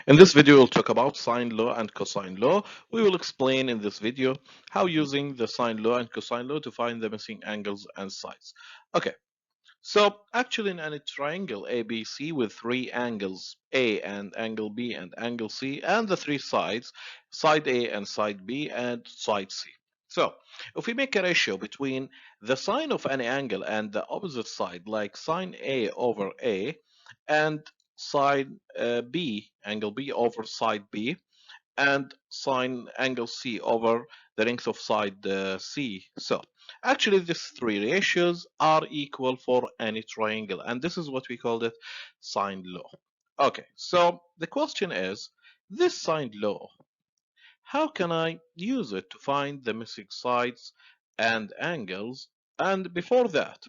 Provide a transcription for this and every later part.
In this video, we'll talk about sine law and cosine law. We will explain in this video how using the sine law and cosine law to find the missing angles and sides. Okay, so actually in any triangle ABC with three angles A and angle B and angle C and the three sides, side A and side B and side C. So if we make a ratio between the sine of any angle and the opposite side, like sine A over A and side B, angle B over side B, and sine angle C over the length of side C. So actually these three ratios are equal for any triangle, and this is what we called it sine law. Okay, so the question is, this sine law, how can I use it to find the missing sides and angles? And before that,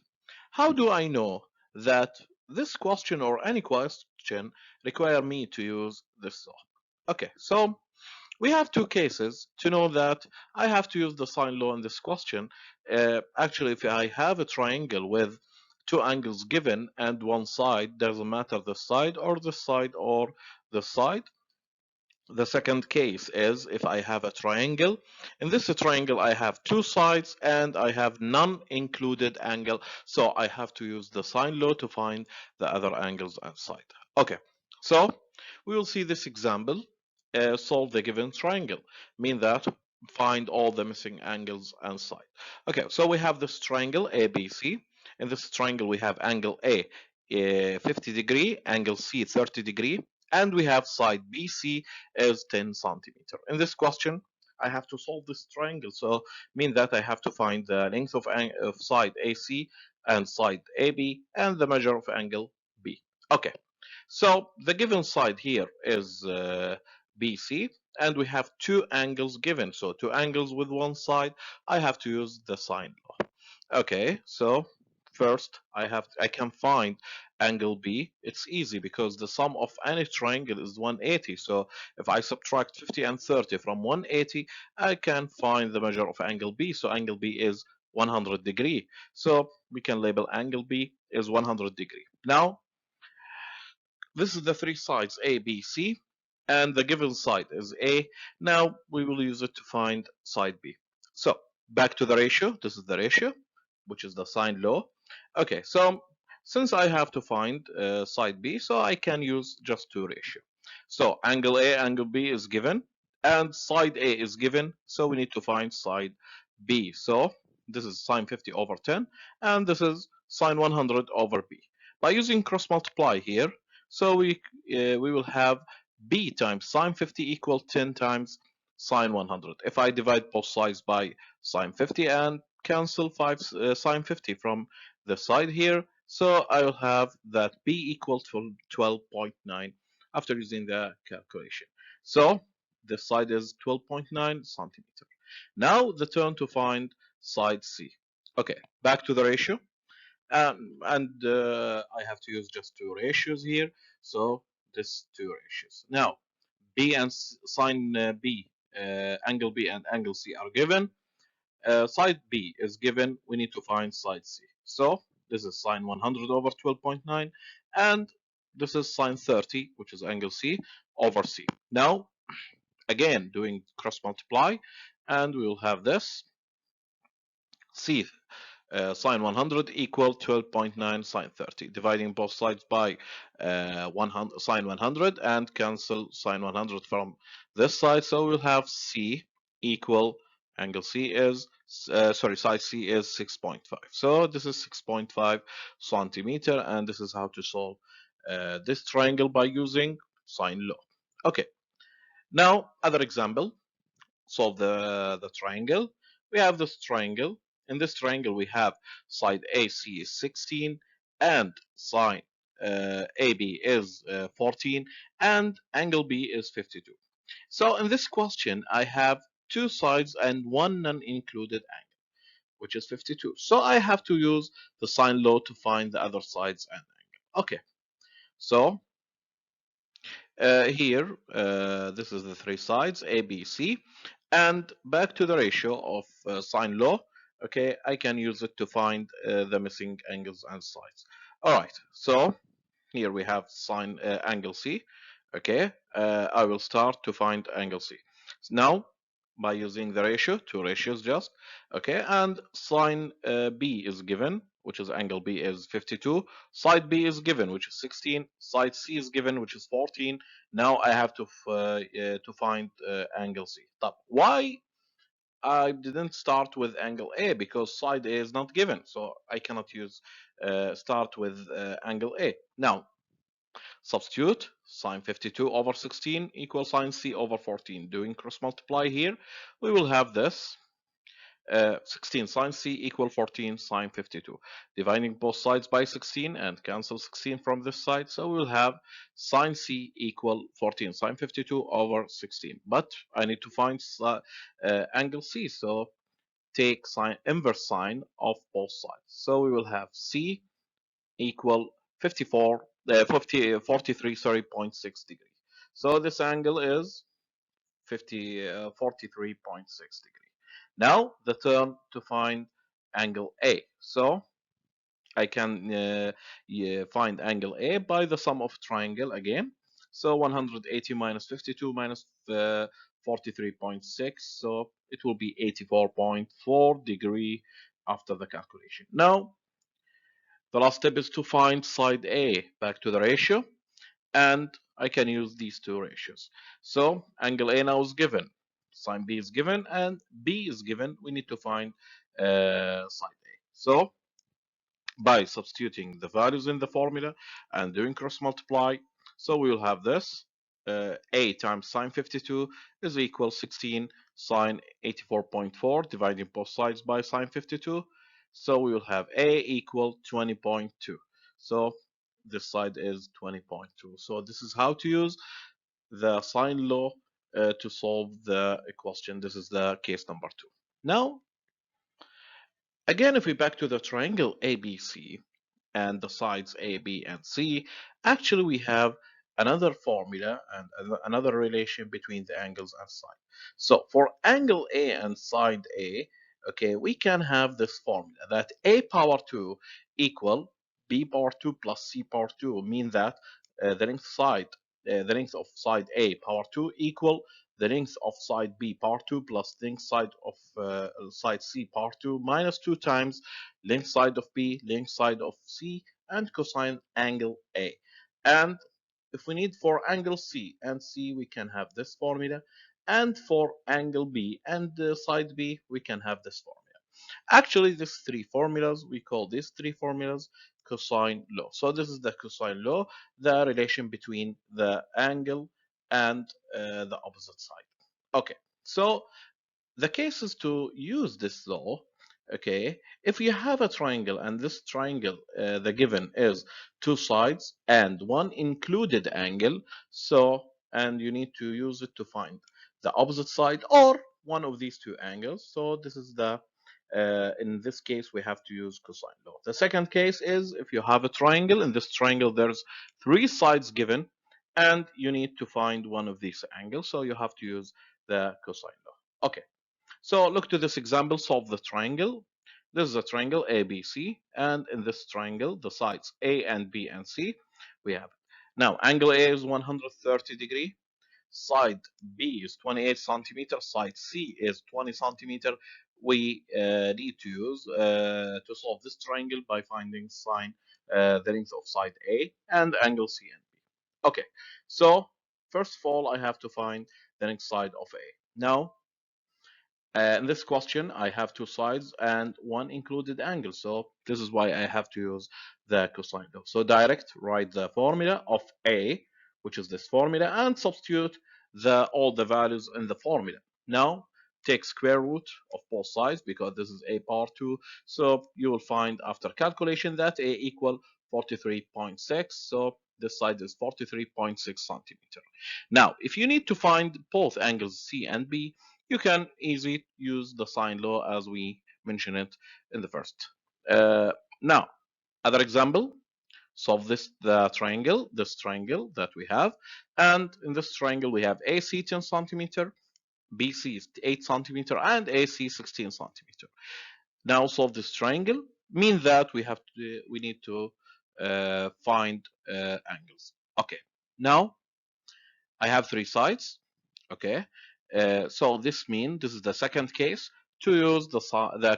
how do I know that this question or any question require me to use this law? Okay, so we have two cases to know that I have to use the sine law in this question. Actually, if I have a triangle with two angles given and one side, doesn't matter the side or the side or the side. The second case is if I have a triangle. In this triangle, I have two sides and I have none included angle. So I have to use the sine law to find the other angles and side. Okay, so we will see this example. Solve the given triangle. Mean that find all the missing angles and side. Okay, so we have this triangle ABC. In this triangle, we have angle A 50 degree, angle C 30 degree, and we have side BC is 10 centimeter. In this question, I have to solve this triangle. So mean that I have to find the length of side AC and side AB and the measure of angle B. Okay, so the given side here is BC, and we have two angles given. So two angles with one side, I have to use the sine law. Okay, so first I can find angle B. It's easy because the sum of any triangle is 180. So if I subtract 50 and 30 from 180, I can find the measure of angle B. So angle B is 100 degree. So we can label angle B is 100 degree. Now this is the three sides A, B, C, and the given side is A. Now we will use it to find side B. So back to the ratio. This is the ratio, which is the sine law. Okay, so since I have to find side B, so I can use just two ratio. So angle A, angle B is given, and side A is given, so we need to find side B. So this is sine 50 over 10, and this is sine 100 over B. By using cross multiply here, so we will have B times sine 50 equal 10 times sine 100. If I divide both sides by sine 50 and cancel 5 sine 50 from the side here, so I will have that B equal to 12.9 after using the calculation. So this side is 12.9 centimeter. Now the turn to find side C. Okay, back to the ratio. And I have to use just two ratios here. So this two ratios. Now B and sine B, angle B and angle C are given. Side B is given. We need to find side C. So this is sine 100 over 12.9, and this is sine 30, which is angle C, over C. Now again doing cross multiply, and we will have this C sine 100 equal 12.9 sine 30. Dividing both sides by 100, sine 100 and cancel sine 100 from this side. So we'll have C equal angle C is, side C is 6.5. So this is 6.5 centimeter, and this is how to solve this triangle by using sine law. Okay, now other example. Solve the triangle. We have this triangle. In this triangle, we have side AC is 16 and sine AB is 14 and angle B is 52. So in this question, I have two sides and one non-included angle, which is 52. So I have to use the sine law to find the other sides and angle. Okay, so here, this is the three sides, A, B, C. And back to the ratio of sine law, okay, I can use it to find the missing angles and sides. All right, so here we have sine angle C. Okay, I will start to find angle C. Now, by using the ratio, two ratios just, okay, and sine B is given, which is angle B is 52, side B is given, which is 16, side C is given, which is 14. Now I have to find angle C. But why I didn't start with angle A? Because side A is not given, so I cannot use start with angle A. Now, substitute sine 52 over 16 equals sine C over 14. Doing cross multiply here, we will have this 16 sine C equal 14 sine 52. Dividing both sides by 16 and cancel 16 from this side. So we will have sine C equal 14 sine 52 over 16. But I need to find angle C. So take sine inverse sine of both sides. So we will have C equal 43, sorry, 0.6 degrees. So this angle is 43.6 degree. Now the turn to find angle A. So I can find angle A by the sum of triangle again. So 180 minus 52 minus 43.6. So it will be 84.4 degree after the calculation. Now the last step is to find side A. Back to the ratio, and I can use these two ratios. So angle A now is given, sine B is given, and B is given. We need to find side A. So by substituting the values in the formula and doing cross multiply, so we will have this. A times sine 52 is equal 16 sine 84.4, dividing both sides by sine 52. So we will have A equal 20.2. So this side is 20.2. So this is how to use the sine law to solve the question. This is the case number 2. Now, again, if we back to the triangle ABC, and the sides A, B, and C, actually we have another formula and another relation between the angles and side. So for angle A and side A, okay, we can have this formula that A power 2 equal B power 2 plus C power 2, mean that the length of side A power 2 equal the length of side B power 2 plus length side of side C power 2 minus 2 times length side of B, length side of C, and cosine angle A. And if we need for angle C and C, we can have this formula. And for angle B and side B, we can have this formula. Actually, these three formulas, we call these three formulas cosine law. So this is the cosine law, the relation between the angle and the opposite side. Okay, so the case is to use this law. Okay, if you have a triangle and this triangle, the given is two sides and one included angle, so and you need to use it to find the opposite side or one of these two angles. So this is the in this case we have to use cosine law. The second case is if you have a triangle. In this triangle there's three sides given and you need to find one of these angles, so you have to use the cosine law. Okay, so look to this example, solve the triangle. This is a triangle ABC, and in this triangle, the sides A and B and C, we have it. Now, angle A is 130 degree, side B is 28 centimeter, side C is 20 centimeter. We need to use to solve this triangle by finding sine the length of side A and angle C and B. Okay, so first of all, I have to find the length side of A. Now, in this question, I have two sides and one included angle. So this is why I have to use the cosine law. So direct write the formula of A, which is this formula, and substitute all the values in the formula. Now take square root of both sides because this is A power 2. So you will find after calculation that A equal 43.6. So this side is 43.6 centimeter. Now, if you need to find both angles C and B, you can easily use the sine law as we mentioned it in the first. Now, other example, solve this triangle that we have. And in this triangle, we have AC 10 centimeter, BC is 8 centimeter, and AC 16 centimeter. Now solve this triangle, mean that we need to find angles. Okay, now I have three sides. Okay, so this means this is the second case to use the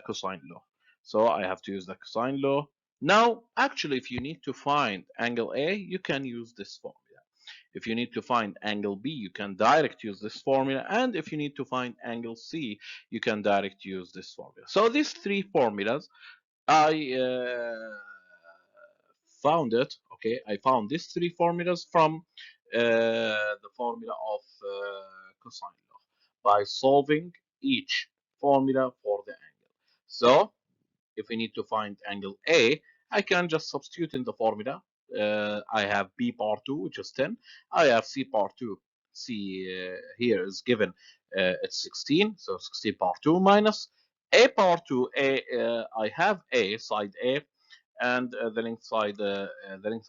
cosine law. So I have to use the cosine law. Now, actually, if you need to find angle A, you can use this formula. If you need to find angle B, you can direct use this formula. And if you need to find angle C, you can direct use this formula. So these three formulas, I found it. Okay, I found these three formulas from the formula of cosine law by solving each formula for the angle. So if we need to find angle A, I can just substitute in the formula. I have B power 2, which is 10. I have C power 2. C here is given, it's 16, so 16 power 2 minus A power 2. I have A, side A, and the length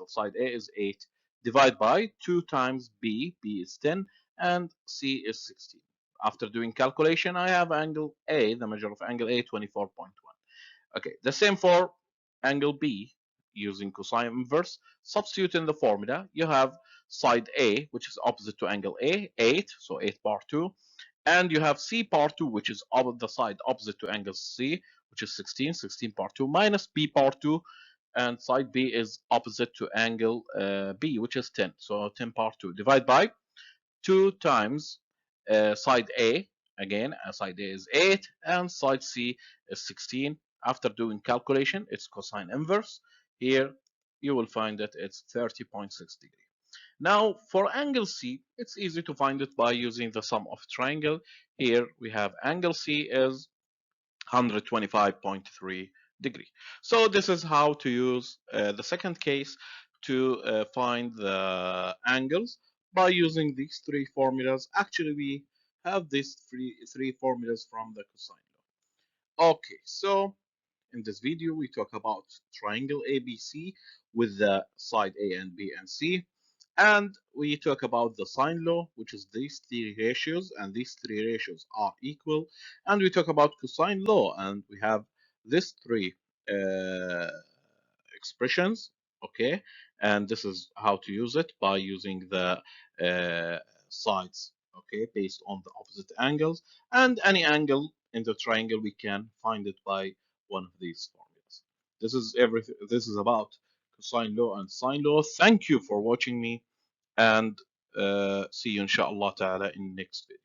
of side A is 8. Divide by 2 times B. B is 10, and C is 16. After doing calculation, I have angle A, the measure of angle A, 24.1. Okay, the same for angle B using cosine inverse. Substitute in the formula. You have side A, which is opposite to angle A, 8, so 8 power 2. And you have C power 2, which is the side opposite to angle C, which is 16, 16 power 2 minus B power 2. And side B is opposite to angle B, which is 10, so 10 power 2. Divide by 2 times side A. Again, side A is 8 and side C is 16. After doing calculation, it's cosine inverse. Here, you will find that it's 30.6 degrees. Now, for angle C, it's easy to find it by using the sum of triangle. Here, we have angle C is 125.3 degree. So this is how to use the second case to find the angles by using these three formulas. Actually, we have these three formulas from the cosine law. Okay, so in this video, we talk about triangle ABC with the side A and B and C. And we talk about the sine law, which is these three ratios, and these three ratios are equal. And we talk about cosine law, and we have these three uh, expressions, okay? And this is how to use it by using the sides, okay, based on the opposite angles. And any angle in the triangle, we can find it by one of these formulas. This is everything. This is about cosine law and sine law. Thank you for watching me, and see you inshallah ta'ala in next video.